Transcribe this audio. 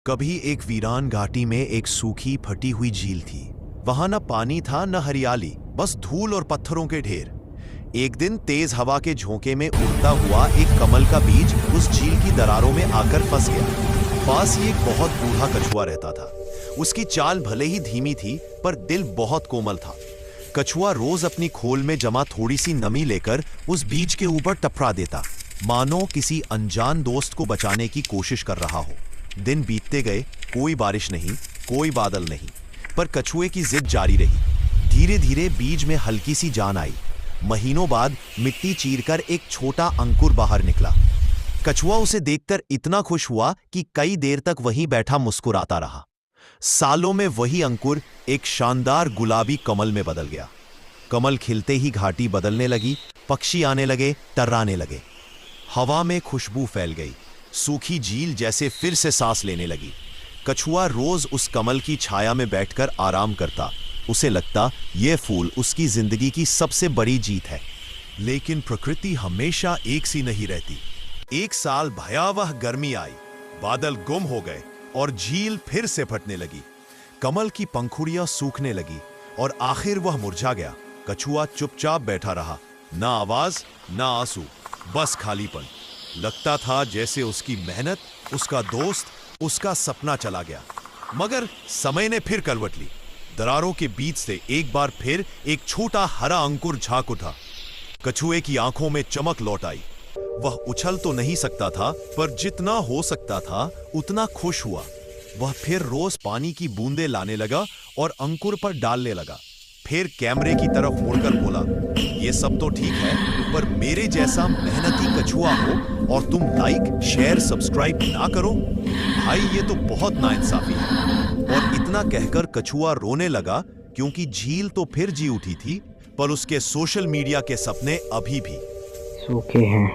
कभी एक वीरान घाटी में एक सूखी फटी हुई झील थी। वहां न पानी था न हरियाली, बस धूल और पत्थरों के ढेर। एक दिन तेज हवा के झोंके में उड़ता हुआ एक कमल का बीज उस झील की दरारों में आकर फंस गया। पास ही एक बहुत बूढ़ा कछुआ रहता था। उसकी चाल भले ही धीमी थी, पर दिल बहुत कोमल था। कछुआ रोज अपनी खोल में जमा थोड़ी सी नमी लेकर उस बीज के ऊपर टपरा देता, मानो किसी अनजान दोस्त को बचाने की कोशिश कर रहा हो। दिन बीतते गए, कोई बारिश नहीं, कोई बादल नहीं, पर कछुए की जिद जारी रही। धीरे धीरे बीज में हल्की सी जान आई। महीनों बाद मिट्टी चीरकर एक छोटा अंकुर बाहर निकला। कछुआ उसे देखकर इतना खुश हुआ कि कई देर तक वहीं बैठा मुस्कुराता रहा। सालों में वही अंकुर एक शानदार गुलाबी कमल में बदल गया। कमल खिलते ही घाटी बदलने लगी, पक्षी आने लगे, टर्राने लगे। हवा में खुशबू फैल गई, सूखी झील जैसे फिर से सांस लेने लगी। कछुआ रोज उस कमल की छाया में बैठकर आराम करता। उसे लगता यह फूल उसकी जिंदगी की सबसे बड़ी जीत है। लेकिन प्रकृति हमेशा एक सी नहीं रहती। एक साल भयावह गर्मी आई, बादल गुम हो गए और झील फिर से फटने लगी। कमल की पंखुड़ियां सूखने लगी और आखिर वह मुरझा गया। कछुआ चुपचाप बैठा रहा, ना आवाज ना आंसू, बस खालीपन। लगता था जैसे उसकी मेहनत, उसका दोस्त, उसका सपना चला गया। मगर समय ने फिर करवट ली। दरारों के बीच से एक बार फिर एक छोटा हरा अंकुर झांक उठा। कछुए की आंखों में चमक लौट आई। वह उछल तो नहीं सकता था, पर जितना हो सकता था उतना खुश हुआ। वह फिर रोज पानी की बूंदें लाने लगा और अंकुर पर डालने लगा। फिर कैमरे की तरफ मुड़कर बोला, ये सब तो ठीक है, पर मेरे जैसा मेहनती कछुआ हो और तुम लाइक, शेयर, सब्सक्राइब ना करो? भाई ये तो बहुत नाइंसाफी है। और इतना कहकर कछुआ रोने लगा, क्योंकि झील तो फिर जी उठी थी, पर उसके सोशल मीडिया के सपने अभी भी सूखे हैं।